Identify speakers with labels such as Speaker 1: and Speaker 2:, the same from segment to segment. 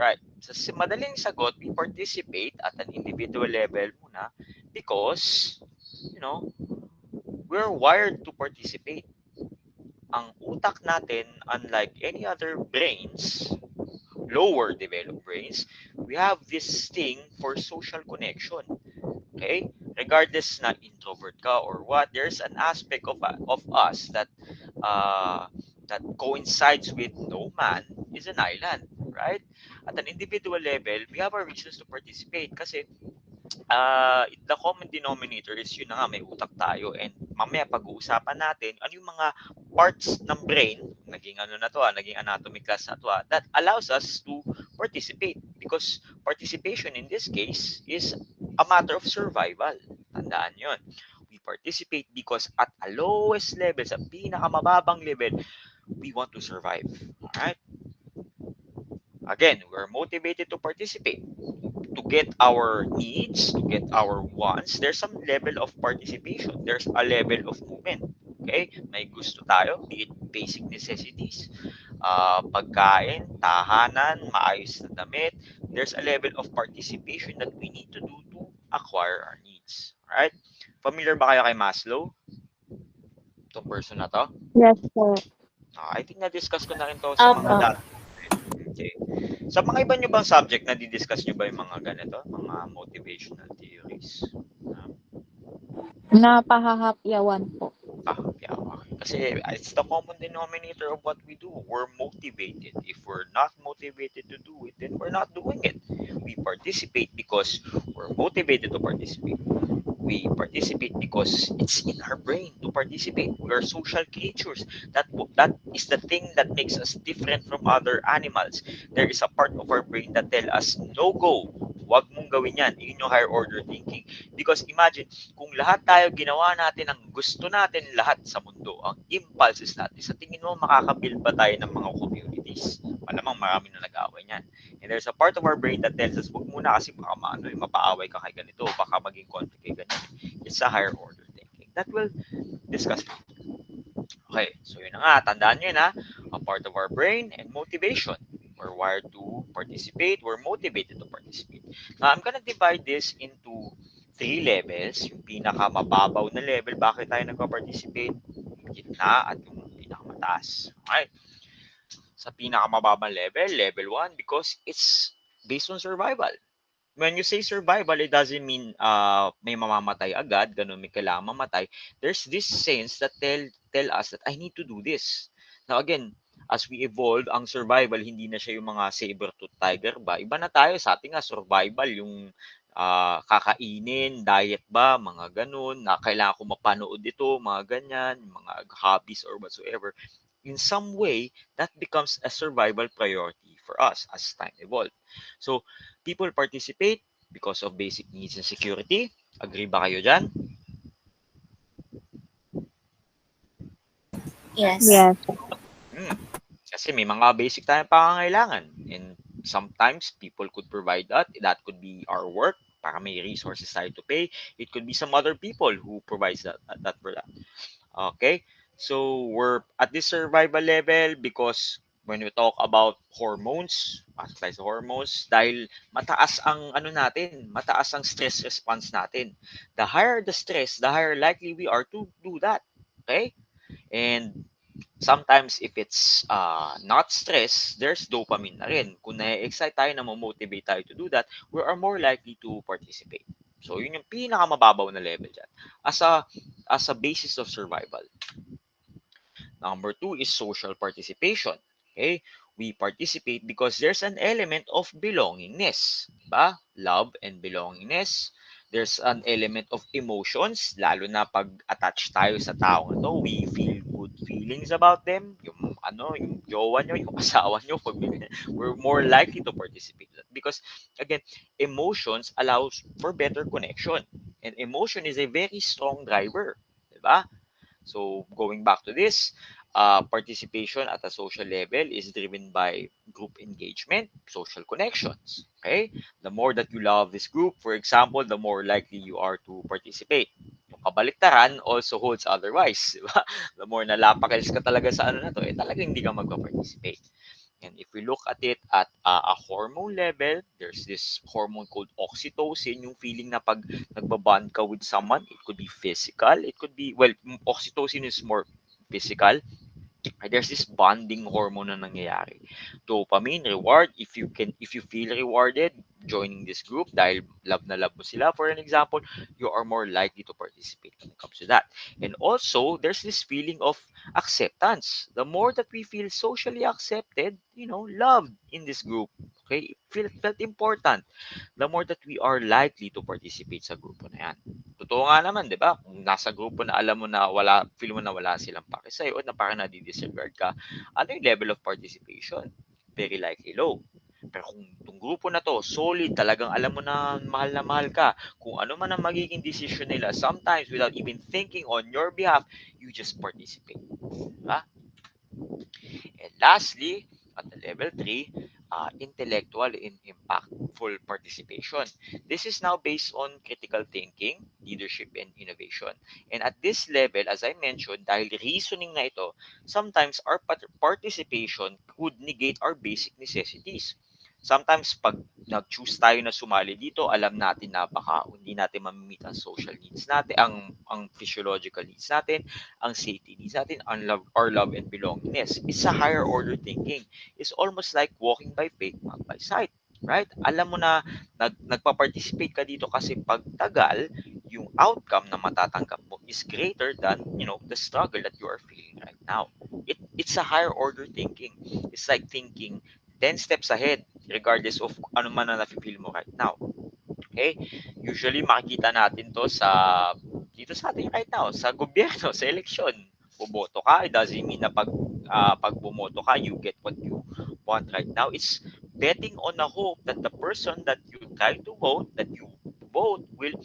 Speaker 1: Right. Sa madaling sagot, we participate at an individual level muna because, you know, we're wired to participate. Ang utak natin, unlike any other brains, lower developed brains, we have this thing for social connection. Okay? Regardless na introvert ka or what, there's an aspect of us uh, that coincides with no man is an island, right? At an individual level, we have our reasons to participate kasi the common denominator is yun na nga, may utak tayo. And mamaya pag-uusapan natin ano yung mga parts ng brain, naging ano na to, naging anatomy class na to, that allows us to participate. Because participation in this case is a matter of survival. Tandaan yun. We participate because at a lowest level, sa pinakamababang level, we want to survive. Alright? Again, we're motivated to participate to get our needs, to get our wants. There's some level of participation. There's a level of movement. Okay? May gusto tayo, be it basic necessities, pagkain, tahanan, maayos na damit. There's a level of participation that we need to do to acquire our needs. Alright? Familiar ba kayo kay Maslow? Itong person na to?
Speaker 2: Yes po.
Speaker 1: I think na-discuss ko na rin to sa mga dati. Okay. Sa mga iba nyo bang subject, na-discuss nyo ba yung mga ganito? Mga motivational theories?
Speaker 2: Napahahapyawan po.
Speaker 1: Yeah. Kasi it's the common denominator of what we do. We're motivated. If we're not motivated to do it, then we're not doing it. We participate because we're motivated to participate. We participate because it's in our brain to participate. We are social creatures. That is the thing that makes us different from other animals. There is a part of our brain that tell us, no go. Huwag mong gawin yan. Yun yung higher order thinking. Because imagine, kung lahat tayo ginawa natin ang gusto natin lahat sa mundo, ang impulses natin, sa tingin mo makakabuild ba tayo ng mga communities? Malamang marami na nag-away niyan. And there's a part of our brain that tells us, huwag muna kasi baka mapaaway ka kay ganito, baka maging conflict kay ganito. It's a higher order thinking. That will discuss later. Okay, so yun na nga, tandaan nyo yun ha, a part of our brain and motivation. We're wired to participate, we're motivated to participate. Now, I'm gonna divide this into 3 levels. Yung pinaka-mababaw na level, bakit tayo nagpa-participate? Yung gitna at yung pinakamataas. Okay? Sa pinakamababang level, level 1, because it's based on survival. When you say survival, it doesn't mean may mamamatay agad, ganun, may kailangan mamatay. There's this sense that tell us that I need to do this. Now again, as we evolve, ang survival, hindi na siya yung mga saber-tooth tiger ba? Iba na tayo, sa atin nga, survival, yung kakainin, diet ba, mga ganun, na kailangan ko mapanood ito, mga ganyan, mga hobbies or whatsoever. In some way, that becomes a survival priority for us as time evolves. So, people participate because of basic needs and security. Agree ba kayo dyan?
Speaker 3: Yes.
Speaker 2: Yes.
Speaker 1: Kasi may mga basic tayong pangangailangan. And sometimes people could provide that. That could be our work para may resources tayo to pay. It could be some other people who provides that for that. Okay? So, we're at this survival level because when we talk about hormones, pasok tayo sa hormones, dahil mataas ang ano natin, mataas ang stress response natin. The higher the stress, the higher likely we are to do that. Okay? And sometimes if it's not stress, there's dopamine na rin. Kung na-excite tayo, na motivate tayo to do that, we are more likely to participate. So, yun yung pinakamababaw na level dyan. As a basis of survival. Number 2 is social participation. Okay? We participate because there's an element of belongingness. Diba? Love and belongingness. There's an element of emotions, lalo na pag attached tayo sa tao na to, we feel good feelings about them. Yung jowa nyo, yung asawa nyo, we're more likely to participate. Because, again, emotions allows for better connection. And emotion is a very strong driver. Diba? So going back to this, participation at a social level is driven by group engagement, social connections. Okay? The more that you love this group, for example, the more likely you are to participate. Yung kabaliktaran also holds otherwise. Diba? The more nalapakils ka talaga sa ano na to, talagang hindi ka magpa-participate. And if we look at it at a hormone level, there's this hormone called oxytocin, yung feeling na pag nagbabond ka with someone, it could be physical, it could be, well, oxytocin is more physical. There's this bonding hormone na nangyayari. Dopamine, reward, if you feel rewarded joining this group dahil love na love mo sila, for an example, you are more likely to participate when it comes to that. And also, there's this feeling of acceptance. The more that we feel socially accepted, loved in this group, okay, felt important, the more that we are likely to participate sa grupo na yan. Totoo nga naman, 'di ba? Kung nasa grupo na alam mo na feel mo na wala silang pake sa'yo at na parang nadi-disregard ka, ano yung level of participation? Very likely low. Pero kung itong grupo na to, solid, talagang alam mo na mahal ka, kung ano man ang magiging decision nila, sometimes without even thinking on your behalf, you just participate. Diba? And lastly, at the level 3, intellectual and impactful participation. This is now based on critical thinking, leadership, and innovation. And at this level, as I mentioned, dahil reasoning na ito, sometimes our participation could negate our basic necessities. Sometimes, pag nag-choose tayo na sumali dito, alam natin na baka hindi natin ma-meet ang social needs natin, ang physiological needs natin, ang safety needs natin, our love and belongingness. It's a higher order thinking. It's almost like walking by faith, not by sight. Right? Alam mo na nagpa-participate ka dito kasi pagtagal, yung outcome na matatanggap mo is greater than, the struggle that you are feeling right now. It's a higher order thinking. It's like thinking 10 steps ahead regardless of ano man na nafe-feel mo right now. Okay? Usually makikita natin to dito sa atin right now, sa gobyerno, sa eleksyon. Bumoto ka, it doesn't mean na pag bumoto ka, you get what you want right now. It's betting on a hope that the person that you try to vote, that you vote, will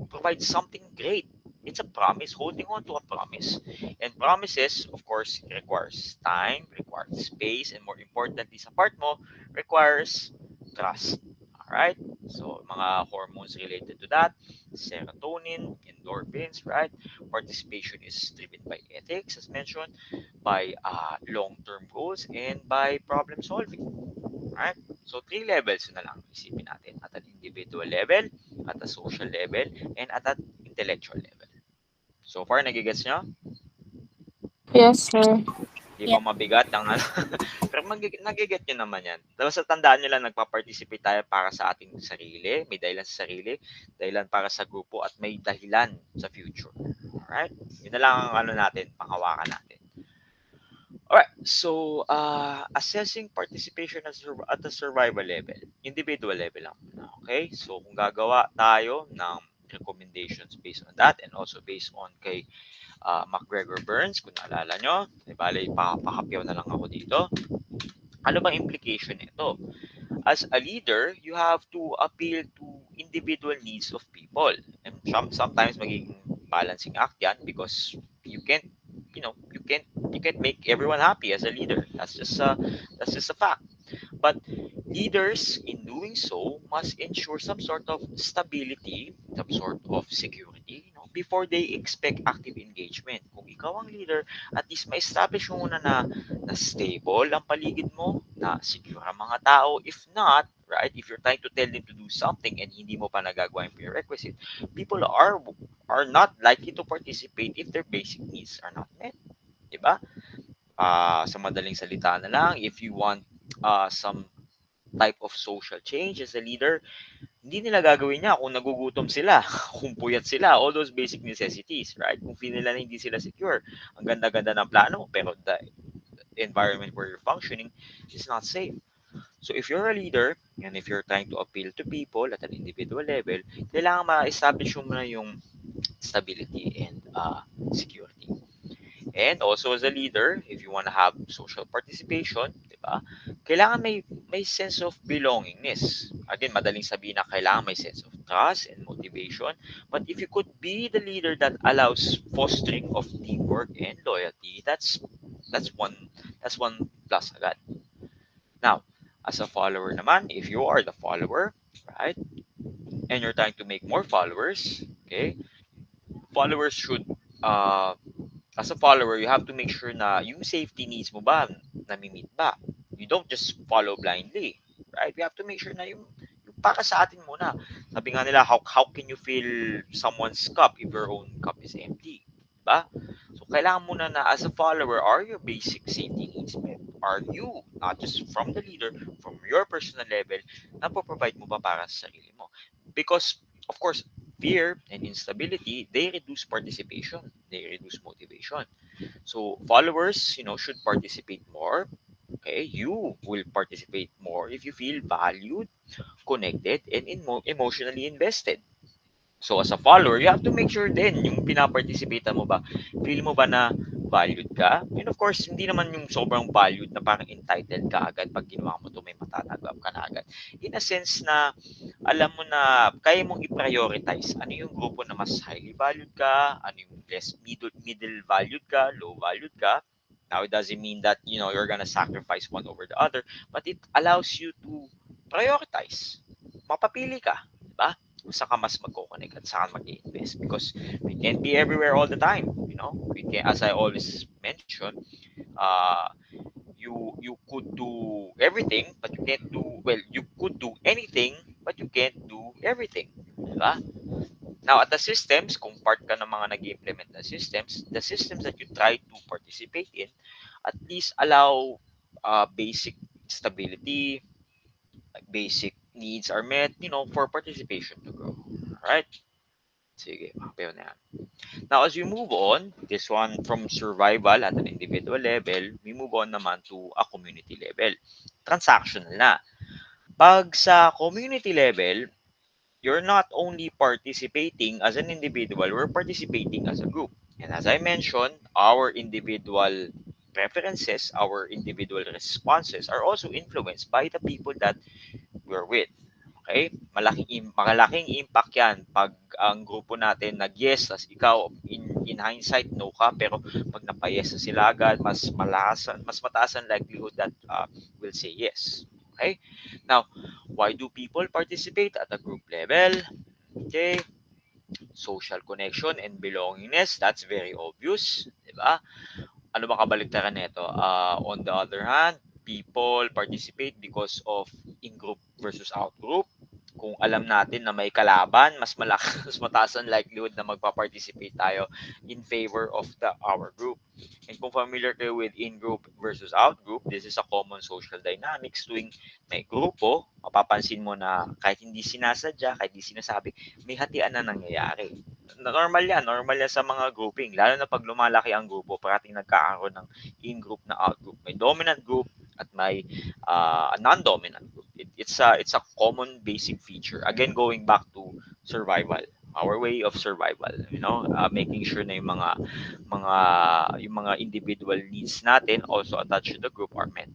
Speaker 1: provide something great. It's a promise, holding on to a promise. And promises, of course, requires time, requires space, and more importantly sa part mo, requires trust. Alright? So, mga hormones related to that, serotonin, endorphins, right? Participation is driven by ethics, as mentioned, by long-term goals, and by problem solving. Alright? So, three levels na lang isipin natin. At an individual level, at a social level, and at an intellectual level. So far, nagigets nyo?
Speaker 2: Yes, sir.
Speaker 1: Di ba
Speaker 3: Yeah.
Speaker 1: mabigat ang ano? Pero nagiget nyo naman yan. Basta tandaan nyo lang, nagpa-participate tayo para sa ating sarili, may dahilan sa sarili, dahilan para sa grupo, at may dahilan sa future. Alright? Yun na lang ang ano natin, panghawakan natin. Alright, so assessing participation at the survival level, individual level lang muna, okay? So kung gagawa tayo ng recommendations based on that and also based on kay McGregor Burns, kung naalala nyo, bale, pakapyaw na lang ako dito. Ano bang implication nito? As a leader, you have to appeal to individual needs of people. And sometimes magiging balancing act yan because you can't, you can't make everyone happy as a leader. That's just a fact. But leaders, in doing so, must ensure some sort of stability, some sort of security, before they expect active engagement. Kung ikaw ang leader, at least ma-establish mo muna na stable ang paligid mo, na secure ang mga tao. If not, right, if you're trying to tell them to do something and hindi mo pa nagagawa yung prerequisite, people are not likely to participate if their basic needs are not met. Diba? Sa madaling salita na lang, if you want some type of social change as a leader, hindi nila gagawin niya kung nagugutom sila, kung puyat sila, all those basic necessities, right? Kung feel nila na hindi sila secure, ang ganda-ganda ng plano, pero the environment where you're functioning is not safe. So if you're a leader, and if you're trying to appeal to people at an individual level, kailangan ma-establish mo na yung stability and security. And also as a leader, if you want to have social participation, di ba? Kailangan may sense of belongingness. Again, madaling sabihin na kailangan may sense of trust and motivation. But if you could be the leader that allows fostering of teamwork and loyalty, that's one plus agad. Now, as a follower naman, if you are the follower, right? And you're trying to make more followers, okay? Followers should as a follower, you have to make sure na yung safety needs mo ba, nami-meet ba? You don't just follow blindly, right? We have to make sure na yung para sa atin muna. Sabi nga nila, how can you fill someone's cup if your own cup is empty? Diba? So, kailangan muna na as a follower, are your basic safety needs met? Are you, not just from the leader, from your personal level, na provide mo ba para sa sarili mo? Because, of course, fear and instability, they reduce participation. They reduce motivation. So, followers, should participate more. Okay, you will participate more if you feel valued, connected, and emotionally invested. So as a follower, you have to make sure din yung pinaparticipatean mo ba, feel mo ba na valued ka? And of course, hindi naman yung sobrang valued na parang entitled ka agad pag ginawa mo to may matatanggap ka na agad. In a sense na alam mo na kaya mong i-prioritize ano yung grupo na mas highly valued ka, ano yung less middle valued ka, low valued ka. Now, it doesn't mean that, you're gonna sacrifice one over the other, but it allows you to prioritize. Mapapili ka, di ba? Kung saan ka mas magkoconnect at saan mag-invest because we can't be everywhere all the time. We can, as I always mention, uh, you could do everything, but you can't do well. You could do anything, but you can't do everything, di ba? Now, at the systems, kung part ka ng mga nag-implement na systems, the systems that you try to participate in, at least allow basic stability, like basic needs are met, for participation to grow. Alright? Sige, papayaw na yan. Now, as we move on, this one from survival at an individual level, we move on naman to a community level. Transactional na. Pag sa community level, you're not only participating as an individual, we're participating as a group. And as I mentioned, our individual preferences, our individual responses are also influenced by the people that we're with. Okay? Malaking impact yan pag ang grupo natin nag-yes, tas ikaw, in hindsight, no ka, pero pag napa-yes na sila agad, mas mataas ang likelihood that will say yes. Okay? Now, why do people participate at a group level? Okay? Social connection and belongingness, that's very obvious. Diba? Ano ba kabaliktaran nito? On the other hand, people participate because of in-group versus out-group. Kung alam natin na may kalaban, mas malakas, mas mataas ang likelihood na magpa-participate tayo in favor of our group. And kung familiar kayo with in-group versus out-group, this is a common social dynamics tuwing may grupo, mapapansin mo na kahit hindi sinasadya, kahit hindi sinasabi, may hatian na nangyayari. Normal yan sa mga grouping. Lalo na pag lumalaki ang grupo, parating nagkakaroon ng in-group na out-group. May dominant group at may non-dominant group. It's a common basic feature. Again, going back to survival, our way of survival. Making sure na yung mga individual needs natin also attached to the group are met.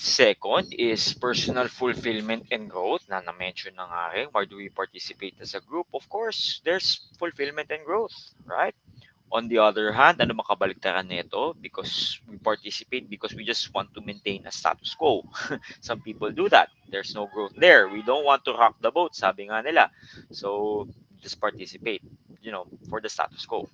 Speaker 1: Second is personal fulfillment and growth na na-mention na nga rin. Why do we participate as a group? Of course, there's fulfillment and growth, right? On the other hand, ano makabaliktaran nito? Because we participate because we just want to maintain a status quo. Some people do that. There's no growth there. We don't want to rock the boat, sabi nga nila. So, just participate, for the status quo.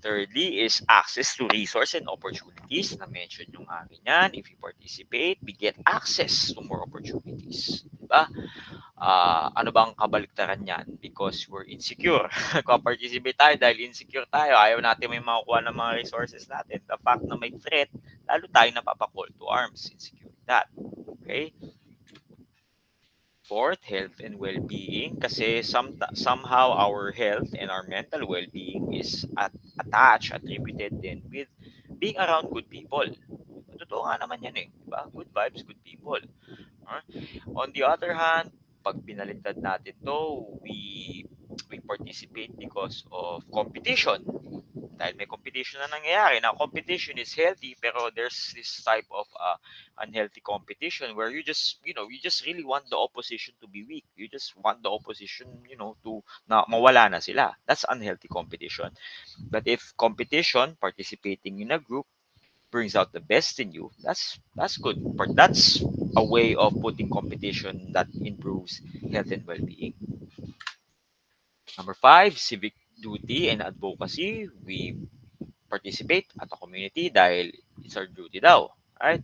Speaker 1: Thirdly is access to resource and opportunities. Na-mention yung akin yan. If you participate, we get access to more opportunities. Diba? Ano bang kabaliktaran yan? Because we're insecure. Kung participate tayo dahil insecure tayo, ayaw natin may makukuha ng mga resources natin. The fact na may threat, lalo tayo napapakall to arms. Insecure that. Okay? Fourth, health and well-being. Kasi somehow our health and our mental well-being is attached, attributed din with being around good people. Totoo nga naman yan eh. Diba? Good vibes, good people. On the other hand, pag binaliktad natin to, we participate because of competition. Dahil may competition na nangyayari. Now, competition is healthy, pero there's this type of unhealthy competition where you just really want the opposition to be weak. You just want the opposition, to na mawala na sila. That's unhealthy competition. But if competition, participating in a group, brings out the best in you, that's good. But that's a way of putting competition that improves health and well-being. Number 5, civic duty and advocacy. We participate at a community dahil It's our duty daw. Right?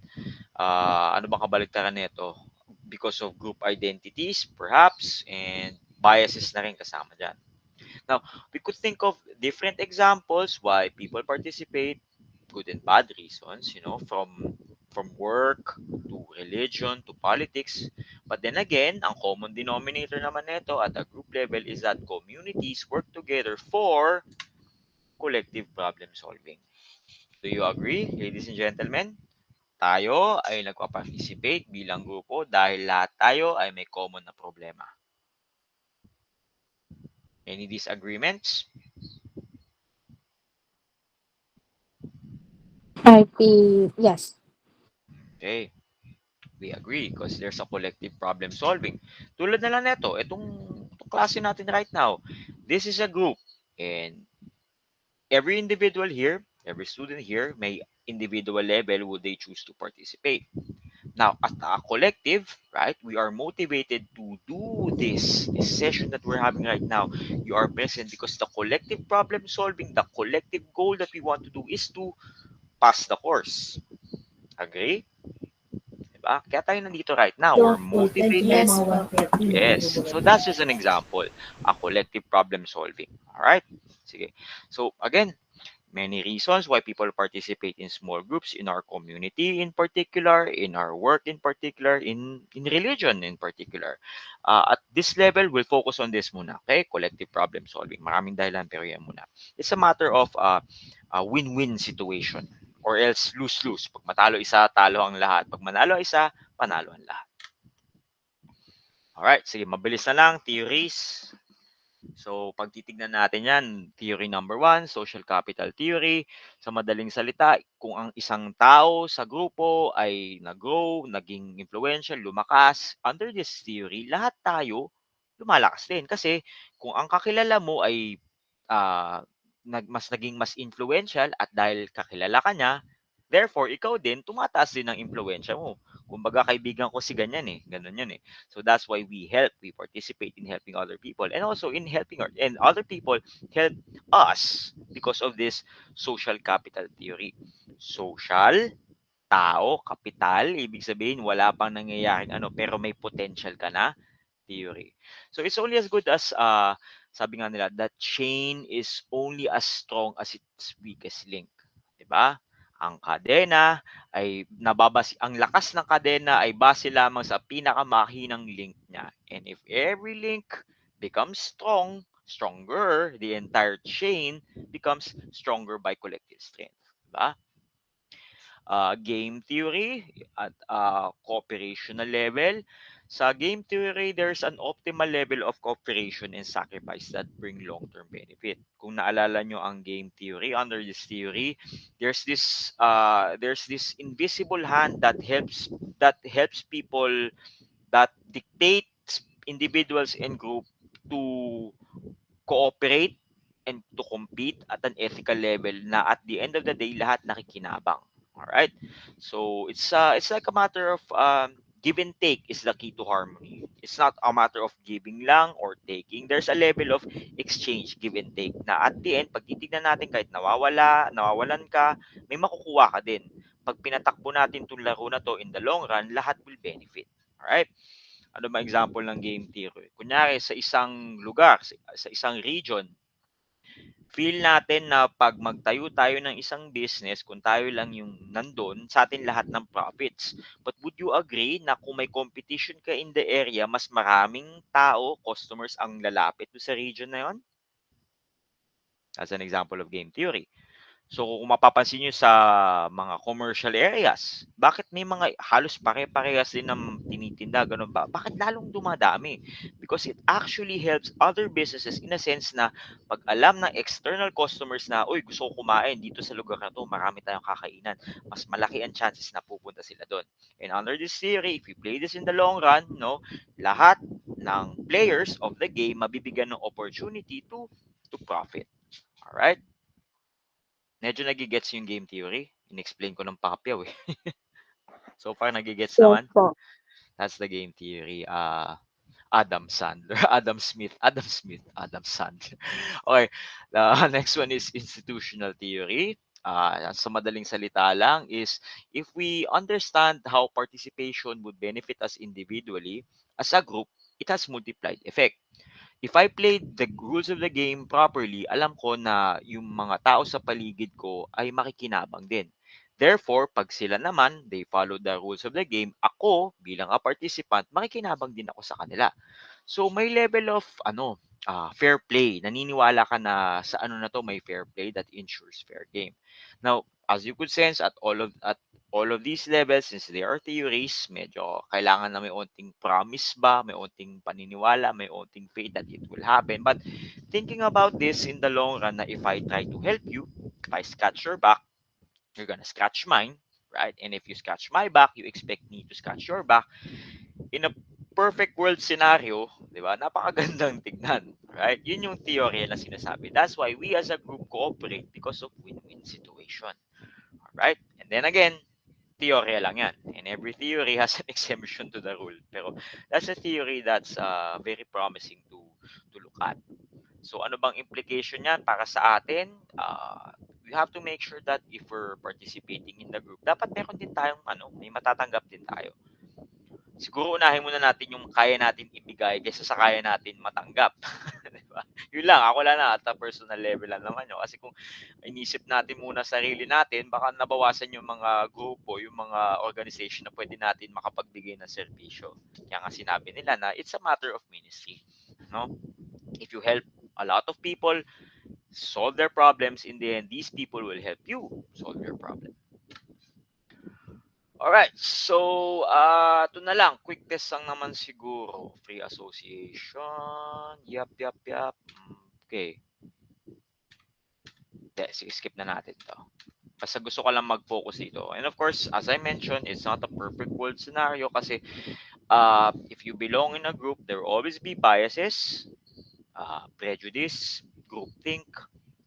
Speaker 1: Ano bang kabaliktaran nito? Because of group identities, perhaps, and biases na rin kasama dyan. Now, we could think of different examples why people participate, good and bad reasons, from work to religion to politics. But then again, ang common denominator naman nito at a group level is that communities work together for collective problem solving. Do you agree, ladies and gentlemen? Tayo ay nagpa-participate bilang grupo dahil lahat tayo ay may common na problema. Any disagreements?
Speaker 2: Yes.
Speaker 1: Okay. We agree because there's a collective problem solving. Tulad na lang nito, itong klase natin right now. This is a group and every individual here, every student here may individual level would they choose to participate. Now, as a collective, right, we are motivated to do this session that we're having right now. You are present because the collective problem solving, the collective goal that we want to do is to pass the course. Agree? Diba? Kaya tayo nandito right now. We're motivated.
Speaker 2: Yes po.
Speaker 1: Yes. So that's just an example. A collective problem solving. All right? Sige. So again, many reasons why people participate in small groups in our community in particular, in our work in particular, in religion in particular. At this level, we'll focus on this muna. Okay? Collective problem solving. Maraming dahilan pero yan muna. It's a matter of a win-win situation or else lose-lose. Pag matalo isa, talo ang lahat. Pag manalo isa, panalo ang lahat. Alright, sige, mabilis na lang. Theories. So, pag titignan natin yan, theory number one, social capital theory. Sa madaling salita, kung ang isang tao sa grupo ay nag-grow, naging influential, lumakas, under this theory, lahat tayo lumalakas din. Kasi kung ang kakilala mo ay ah, naging mas influential at dahil kakilala ka niya, therefore, ikaw din, tumataas din ang impluensya mo. Kumbaga, kaibigan ko si ganyan eh. Ganun yun eh. So that's why we help. We participate in helping other people and also in helping and other people help us because of this social capital theory. Social, tao, kapital, ibig sabihin wala pang nangyayaring ano pero may potential ka na theory. So it's only as good as sabi nga nila that chain is only as strong as its weakest link, 'di ba? Ang kadena ay ang lakas ng kadena ay base lamang sa pinakamahinang link niya. And if every link becomes stronger, the entire chain becomes stronger by collective strength, 'di ba? Game theory at cooperational level. Sa game theory, there's an optimal level of cooperation and sacrifice that bring long-term benefit. Kung naalala nyo ang game theory, under this theory, there's this invisible hand that helps people, that dictates individuals and group to cooperate and to compete at an ethical level na at the end of the day lahat nakikinabang. All right? So it's like a matter of give and take is the key to harmony. It's not a matter of giving lang or taking. There's a level of exchange, give and take na at the end pag titignan natin kahit nawawalan ka, may makukuha ka din. Pag pinatakbo natin 'tong laro na to in the long run, lahat will benefit. All right? Ano ba example ng game theory? Kunyari sa isang lugar, sa isang region, feel natin na pag magtayo tayo ng isang business, kung tayo lang yung nandun, sa atin lahat ng profits. But would you agree na kung may competition ka in the area, mas maraming tao, customers ang lalapit sa region na yon? As an example of game theory. So kung mapapansin niyo sa mga commercial areas, bakit may mga halos pare-parehas din ng tinitinda, gano'n ba? Bakit lalong dumadami? Because it actually helps other businesses in a sense na 'pag alam ng external customers na, "Uy, gusto ko kumain dito sa lugar na 'to, marami tayong kakainan." Mas malaki ang chances na pupunta sila do'n. And under this theory, if we play this in the long run, no, lahat ng players of the game mabibigyan ng opportunity to profit. Alright? Medyo nagigets yung game theory. In-explain ko ng papyaw eh. So far, nagigets
Speaker 2: Yes
Speaker 1: naman.
Speaker 2: po.
Speaker 1: That's the game theory. Adam Sandler, Adam Smith, Adam Sandler. Okay, the next one is institutional theory. Sa madaling salita lang is if we understand how participation would benefit us individually, as a group, it has multiplied effect. If I played the rules of the game properly, alam ko na yung mga tao sa paligid ko ay makikinabang din. Therefore, pag sila naman, they follow the rules of the game, ako bilang a participant, makikinabang din ako sa kanila. So may level of fair play. Naniniwala ka na sa ano na to may fair play that ensures fair game. Now, as you could sense at all of these levels, since they are theories, medyo kailangan na may onting promise ba, may onting paniniwala, may onting faith that it will happen. But thinking about this in the long run, na if I try to help you, if I scratch your back, you're gonna scratch mine, right? And if you scratch my back, you expect me to scratch your back. In a perfect world scenario, 'di ba? Napakagandang tignan, right? Yun yung theory na sinasabi. That's why we as a group cooperate because of win-win situation, right? And then again, theory lang yan. And every theory has an exemption to the rule. Pero that's a theory that's very promising to look at. So ano bang implication niyan para sa atin? We have to make sure that if we're participating in the group, dapat meron din tayong may matatanggap din tayo. Siguro unahin muna natin yung kaya natin ibigay kaysa sa kaya natin matanggap. Di ba? Yun lang, ako lang na at a personal level lang naman yun. Kasi kung inisip natin muna sarili natin, baka nabawasan yung mga grupo, yung mga organization na pwede natin makapagbigay ng serbisyo. Kaya nga sinabi nila na it's a matter of ministry. No? If you help a lot of people solve their problems, in the end, these people will help you solve your problem. Alright, so ito na lang, quick test lang naman siguro. Free association, yap. Okay, sige, skip na natin to. Basta gusto ko lang mag-focus dito. And of course, as I mentioned, it's not a perfect world scenario kasi if you belong in a group, there will always be biases, prejudice, groupthink,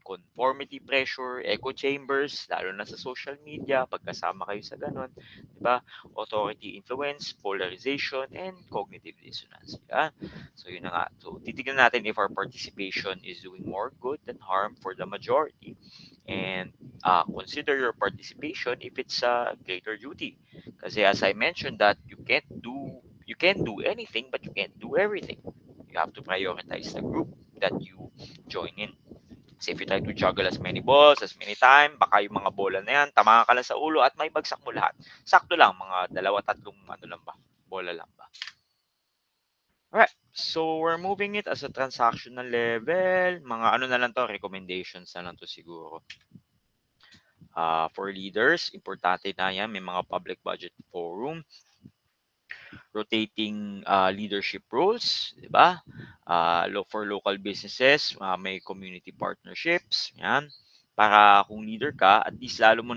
Speaker 1: conformity pressure, echo chambers, lalo na sa social media, pagkasama kayo sa ganun, di ba? Authority influence, polarization, and cognitive dissonance. Yeah? So yun na nga. So titignan natin if our participation is doing more good than harm for the majority. And consider your participation if it's a greater duty. Kasi as I mentioned that you can't do anything but you can't do everything. You have to prioritize the group that you join in. Kasi if you try to juggle as many balls, as many time, baka yung mga bola na yan, tamaan ka lang sa ulo at may bagsak mo lahat. Sakto lang, mga dalawa, tatlong lang ba, bola lang ba. Alright, so we're moving it as a transactional level. Mga na lang to, recommendations na lang to siguro. For leaders, importante na yan, may mga public budget forum, rotating leadership roles, di ba? For local businesses, may community partnerships, yan. Para kung leader ka, at least lalo mo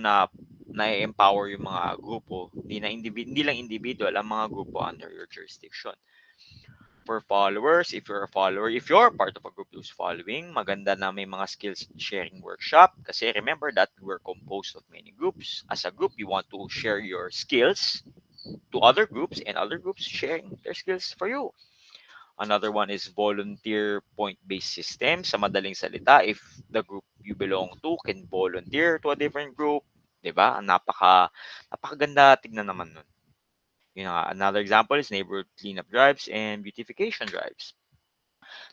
Speaker 1: na-empower yung mga grupo, hindi lang individual, ang mga grupo under your jurisdiction. For followers, if you're part of a group who's following, maganda na may mga skills sharing workshop kasi remember that we're composed of many groups. As a group, you want to share your skills to other groups and other groups sharing their skills for you. Another one is volunteer point-based system. Sa madaling salita, if the group you belong to can volunteer to a different group, 'di ba? Napakaganda tignan naman nun. Another example is neighborhood cleanup drives and beautification drives.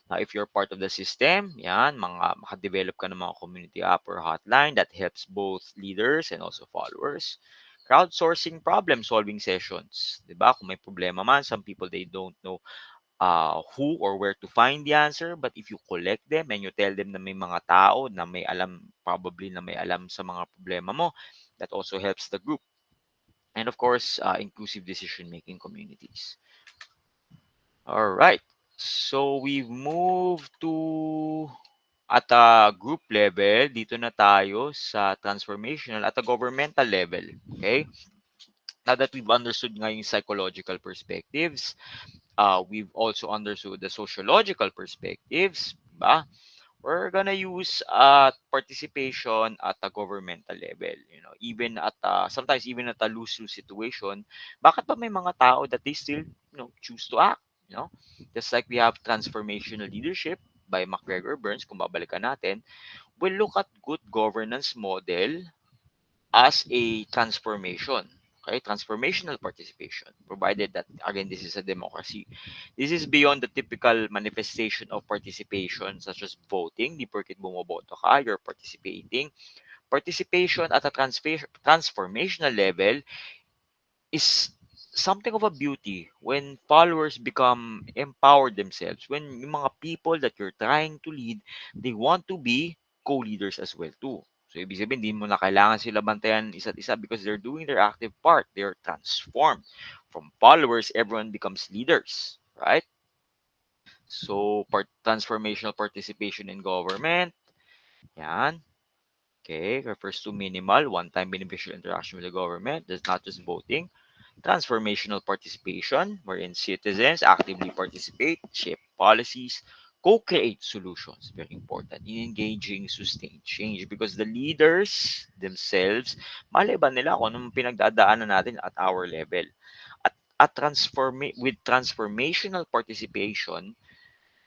Speaker 1: Now, if you're part of the system, yan, makadevelop ka ng mga community app or hotline that helps both leaders and also followers. Crowdsourcing problem-solving sessions. Diba? Kung may problema man, some people, they don't know who or where to find the answer. But if you collect them and you tell them na may mga tao na may alam, probably na may alam sa mga problema mo, that also helps the group. And of course, inclusive decision-making communities. All right. So we've moved to at a group level, dito na tayo sa transformational at a governmental level. Okay? Now that we've understood nga yung psychological perspectives, we've also understood the sociological perspectives, ba? We're gonna use participation at a governmental level. Even at sometimes even at a lose-lose situation, bakit ba may mga tao that they still choose to act? Just like we have transformational leadership by McGregor Burns, kung babalikan natin, we'll look at good governance model as a transformation. Okay, transformational participation, provided that, again, this is a democracy. This is beyond the typical manifestation of participation, such as voting. Di porket bumoboto ka, you're participating. Participation at a transformational level is something of a beauty when followers become empowered themselves. When yung mga people that you're trying to lead, they want to be co-leaders as well too. So, ibig sabihin, hindi mo na kailangan sila bantayan isa't isa because they're doing their active part. They're transformed. From followers, everyone becomes leaders, right? So, transformational participation in government, yan. Okay, refers to minimal, one-time beneficial interaction with the government. That's not just voting. Transformational participation, wherein citizens actively participate, shape policies, co-create solutions. Very important in engaging sustained change because the leaders themselves, malay ba nila kung anong pinagdadaanan natin at our level. With transformational participation,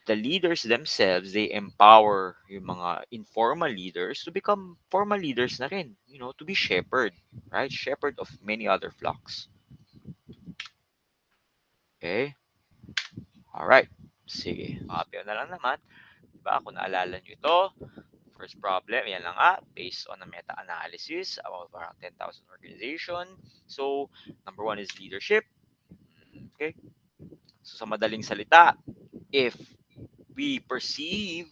Speaker 1: the leaders themselves, they empower yung mga informal leaders to become formal leaders na rin, to be shepherd, right? Shepherd of many other flocks. Okay? Alright. Sige. Copy na lang naman. Diba? Kung naalala nyo ito, first problem, yan lang nga, based on a meta-analysis about around 10,000 organization. So, number one is leadership. Okay? So, sa madaling salita, if we perceive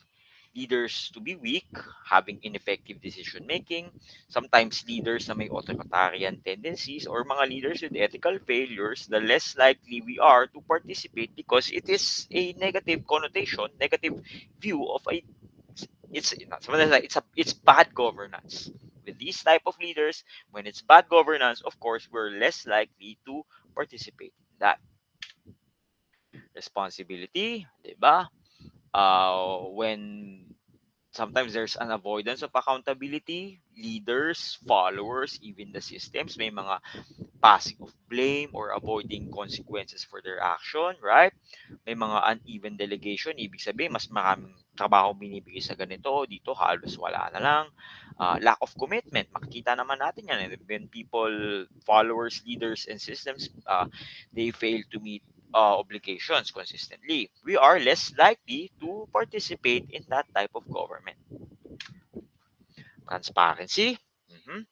Speaker 1: leaders to be weak, having ineffective decision making, sometimes leaders na may authoritarian tendencies or mga leaders with ethical failures, the less likely we are to participate because it is a negative connotation, negative view of a it's bad governance. With these type of leaders, when it's bad governance, of course, we're less likely to participate in that. Responsibility, 'di ba? When sometimes there's an avoidance of accountability, leaders, followers, even the systems, may mga passing of blame or avoiding consequences for their action, right? May mga uneven delegation, ibig sabihin, mas maraming trabaho binibigay sa ganito, dito halos wala na lang. Lack of commitment, makikita naman natin yan. When people, followers, leaders, and systems, they fail to meet obligations consistently, we are less likely to participate in that type of government. Transparency. Mhm.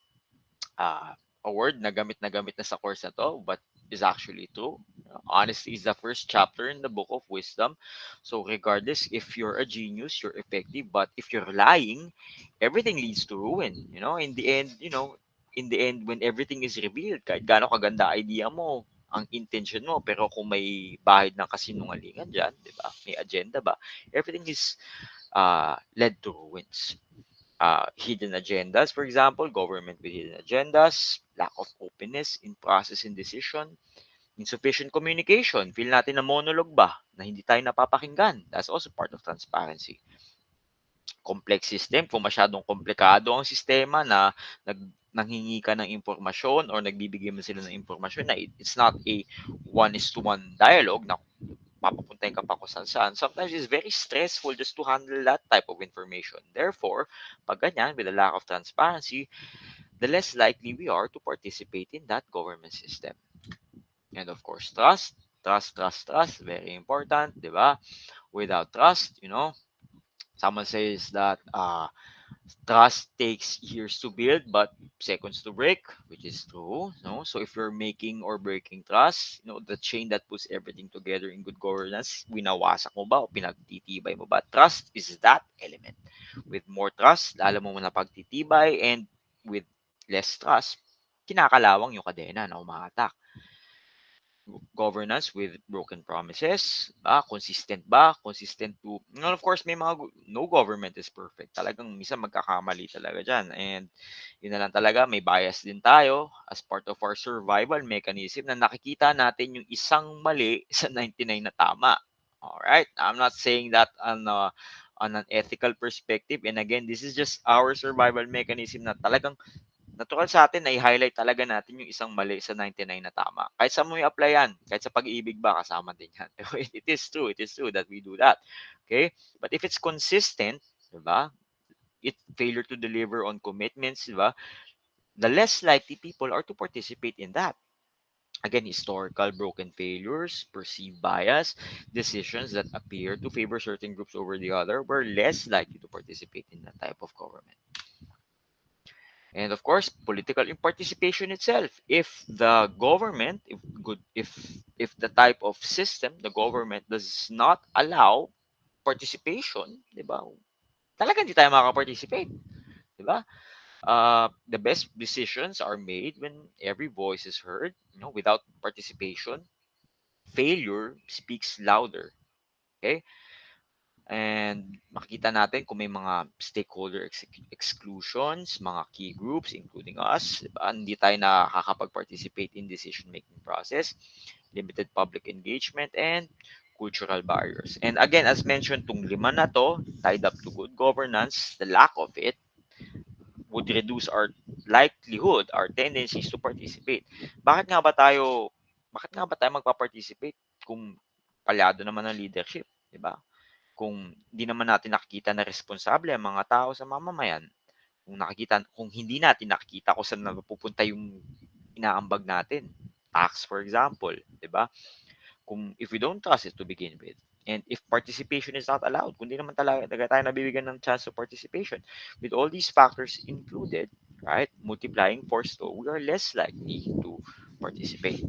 Speaker 1: A word na gamit na sa course na to, but is actually true. Honesty is the first chapter in the book of wisdom. So regardless if you're a genius, you're effective, but if you're lying, everything leads to ruin. In the end, when everything is revealed, kahit gaano kaganda idea mo, ang intention mo, pero kung may bahid ng kasinungalingan dyan, di ba? May agenda ba? Everything is led to ruins. Hidden agendas, for example, government with hidden agendas, lack of openness in process and decision, insufficient communication. Feel natin na monologue ba? Na hindi tayo napapakinggan. That's also part of transparency. Complex system, kung masyadong komplikado ang sistema na nanghingi ka ng impormasyon or nagbibigay mo sila ng impormasyon na it's not a one-is-to-one dialogue na papapuntahin ka pa kung saan. Sometimes it's very stressful just to handle that type of information. Therefore, pag ganyan, with a lack of transparency, the less likely we are to participate in that government system. And of course, trust. Trust. Very important, di ba? Without trust, someone says that trust takes years to build but seconds to break, which is true. No, so if you're making or breaking trust, the chain that puts everything together in good governance, winawasak mo ba o pinagtitibay mo ba? Trust is that element. With more trust, lalo mo na pagtitibay, and with less trust, kinakalawang yung kadena na umahatak. Governance with broken promises, consistent ba? Consistent to, of course, may mga, no government is perfect. Talagang minsan magkakamali talaga dyan. And yun na lang talaga, may bias din tayo as part of our survival mechanism na nakikita natin yung isang mali sa 99 na tama. Alright? I'm not saying that on an ethical perspective. And again, this is just our survival mechanism na talagang natural sa atin na i-highlight talaga natin yung isang mali sa 99 na tama. Kahit sa mo i-apply yan, kahit sa pag-ibig ba, kasama din yan. It is true that we do that. Okay? But if it's consistent, di ba? Failure to deliver on commitments, di ba? the less likely people are to participate in that. Again, historical broken failures, perceived bias, decisions that appear to favor certain groups over the other were less likely to participate in that type of government. And of course, political participation itself. If the government, if the type of system, the government does not allow participation, di ba? Talagang hindi tayo makaka-participate, di ba? The best decisions are made when every voice is heard. Without participation, failure speaks louder. Okay? And makikita natin kung may mga stakeholder exclusions, mga key groups, including us, diba? Hindi tayo nakakapag-participate in decision-making process, limited public engagement, and cultural barriers. And again, as mentioned, itong lima na to, tied up to good governance, the lack of it would reduce our likelihood, our tendencies to participate. Bakit nga ba tayo magpa-participate kung palyado naman ang leadership, 'di ba? Kung hindi naman natin nakikita na responsable ang mga tao sa mamamayan, kung hindi natin nakikita kung saan napupunta yung inaambag natin. Tax, for example, 'di ba? If we don't trust it to begin with, and if participation is not allowed, kung di naman talaga tayo nabibigyan ng chance of participation, with all these factors included, right, multiplying force to, we are less likely to participate.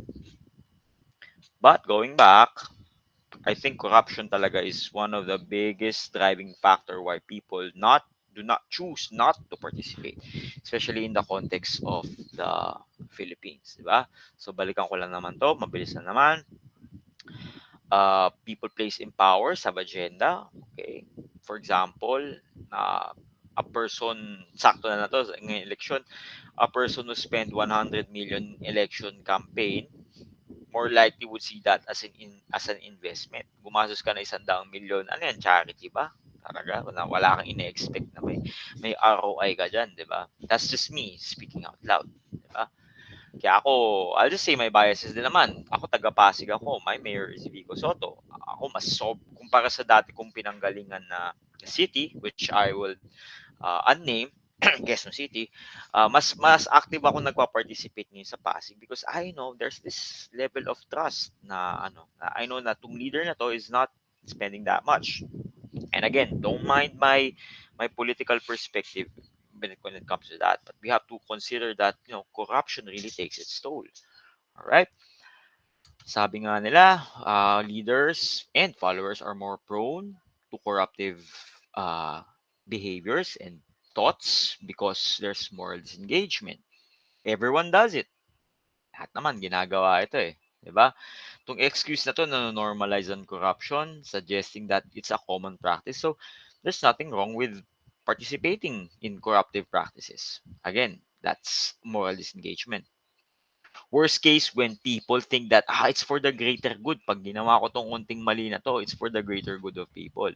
Speaker 1: But going back, I think corruption talaga is one of the biggest driving factor why people not do not choose not to participate, especially in the context of the Philippines, di ba? So balikan ko lang naman to, mabilis na naman. People placed in powers have agenda. Okay. For example, uh, a person, sakto na to, ngayong election, a person who spent 100 million election campaign more likely would see that as an investment. Gumastos ka na 100 milyon, ano yan, charity ba? Talaga, wala kang ine-expect na may ROI ka dyan, di ba? That's just me speaking out loud, di ba? Kaya ako, I'll just say my biases din naman. Ako taga-Pasig ako, my mayor is Vico Soto. Ako kumpara sa dati kong pinanggalingan na city, which I will unnamed, Quezon City, mas active ako nagpa-participate ngayon sa Pasig because I know there's this level of trust na I know na tong leader na to is not spending that much. And again, don't mind my political perspective when it comes to that, but we have to consider that corruption really takes its toll. All right. Sabi nga nila, leaders and followers are more prone to corruptive uh, behaviors and thoughts because there's moral disengagement. Everyone does it. Lahat naman ginagawa ito eh. 'Di ba? Itong excuse na to na normalize on corruption, suggesting that it's a common practice. So, there's nothing wrong with participating in corruptive practices. Again, that's moral disengagement. Worst case, when people think that, it's for the greater good. Pag ginawa ko tong unting mali na to, it's for the greater good of people.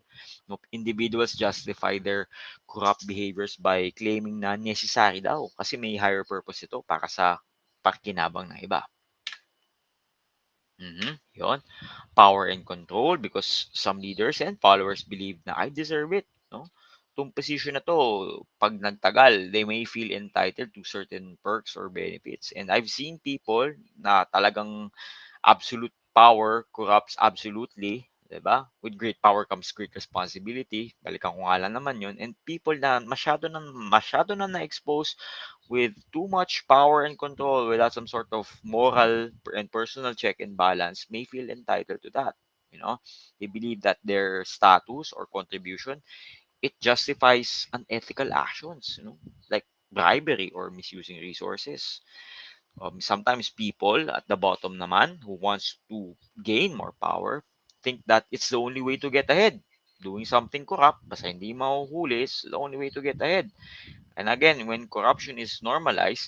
Speaker 1: No, individuals justify their corrupt behaviors by claiming na necessary daw kasi may higher purpose ito para sa pakinabang ng iba. Yon. Power and control because some leaders and followers believe na I deserve it. No? Itong position na to, pag nagtagal, they may feel entitled to certain perks or benefits. And I've seen people na talagang absolute power corrupts absolutely, 'di ba? With great power comes great responsibility. Balikan ko nga lang naman 'yon. And people na masyado na na-expose with too much power and control without some sort of moral and personal check and balance may feel entitled to that. They believe that their status or contribution it justifies unethical actions, like bribery or misusing resources. Sometimes people at the bottom naman who wants to gain more power think that it's the only way to get ahead. Doing something corrupt, basta hindi mahuhuli is the only way to get ahead. And again, when corruption is normalized,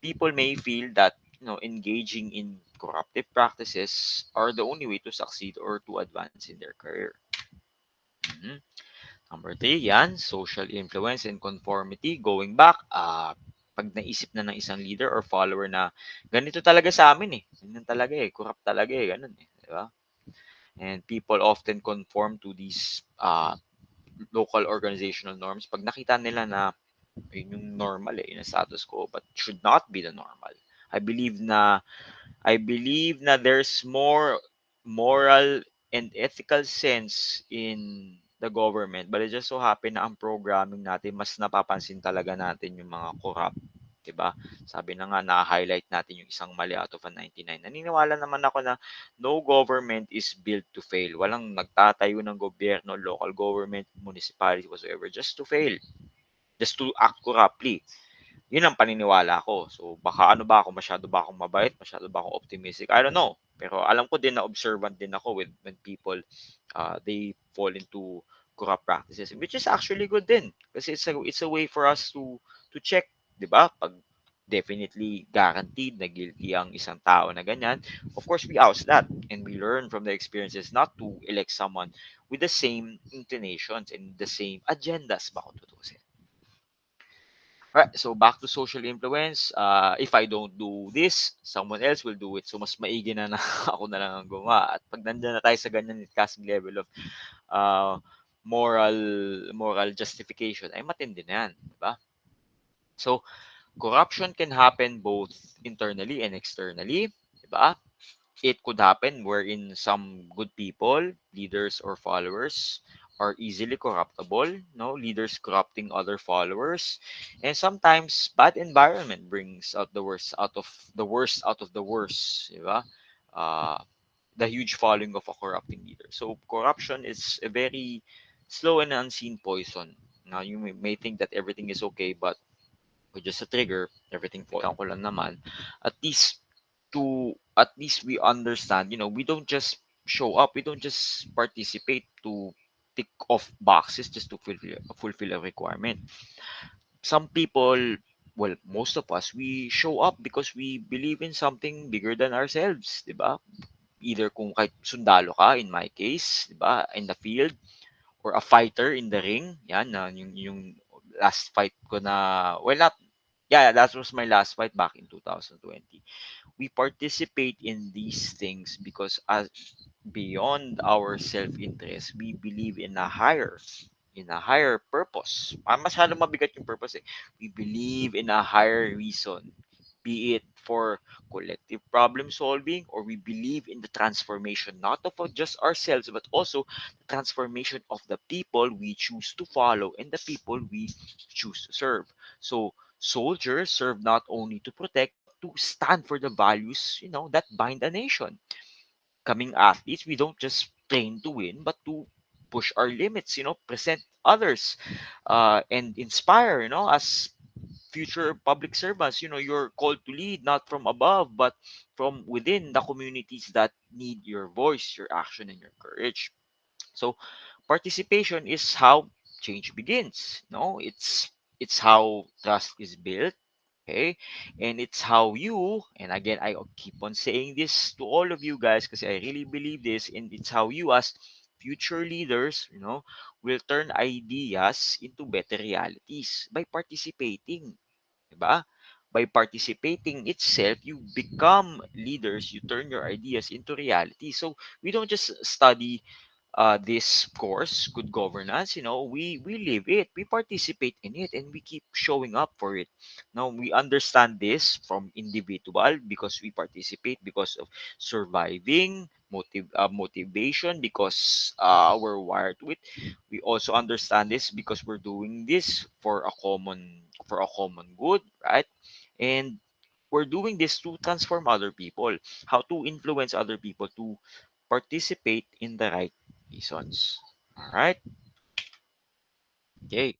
Speaker 1: people may feel that engaging in corruptive practices are the only way to succeed or to advance in their career. Mhm. Number three, yan, social influence and conformity. Going back, pag naisip na ng isang leader or follower na ganito talaga sa amin eh. Ganyan talaga eh. Corrupt talaga eh. Ganun eh. Di ba? And people often conform to these local organizational norms. Pag nakita nila na Yun yung normal eh, yun ang status quo, but should not be the normal. I believe na there's more moral and ethical sense in the government, but it just so happen na ang programming natin mas napapansin talaga natin yung mga corrupt, 'di ba? Sabi na nga na-highlight natin yung isang mali out of a 99. Naniniwala naman ako na no government is built to fail. Walang nagtatayo ng gobyerno, local government, municipality, whatsoever, just to fail, just to act corruptly. Yun ang paniniwala ko. So, baka ano ba ako, masyado ba akong mabait, masyado ba akong optimistic? I don't know. Pero alam ko din na observant din ako with when people they fall into corrupt practices, which is actually good din. Kasi it's a way for us to check, 'di ba? Pag definitely guaranteed na guilty ang isang tao na ganyan, of course we oust that and we learn from the experiences not to elect someone with the same inclinations and the same agendas ba kung tutusin. Right, so back to social influence. If I don't do this, someone else will do it. So mas maigi na ako na lang ang gumawa. At pag nandiyan na tayo sa ganyan kasing level of uh, moral justification, ay matindi na yan, di ba? So corruption can happen both internally and externally, di ba? It could happen wherein some good people, leaders or followers, are easily corruptible, no leaders corrupting other followers, and sometimes bad environment brings out the worst, di ba? Uh, the huge following of a corrupting leader. So corruption is a very slow and unseen poison. Now you may think that everything is okay, but with just a trigger, everything falls down ko lang naman. At least we understand, we don't just show up, we don't just participate to tick off boxes just to fulfill a requirement. Some people, well, most of us, we show up because we believe in something bigger than ourselves, di ba? Either kung kahit sundalo ka, in my case, di ba, in the field, or a fighter in the ring, yan, na yung last fight ko na, well, not, yeah, that was my last fight back in 2020. We participate in these things because as beyond our self-interest, we believe in a higher purpose. Masyado mabigat yung purpose eh. We believe in a higher reason, be it for collective problem solving, or we believe in the transformation not of just ourselves but also the transformation of the people we choose to follow and the people we choose to serve. So soldiers serve not only to protect but to stand for the values, that bind a nation. Coming athletes, we don't just train to win, but to push our limits, present others, and inspire, as future public servants. You're called to lead not from above, but from within the communities that need your voice, your action, and your courage. So participation is how change begins. No, it's how trust is built. Okay, and it's how you, and again I keep on saying this to all of you guys because I really believe this, and it's how you as future leaders, will turn ideas into better realities by participating, 'di ba? By participating itself, you become leaders, you turn your ideas into reality. So we don't just study this course, good governance. We live it, we participate in it, and we keep showing up for it. Now we understand this from individual because we participate because of surviving motivation, because we're wired with. We also understand this because we're doing this for a common good, right? And we're doing this to transform other people, how to influence other people to participate in the right reasons. All right. Okay.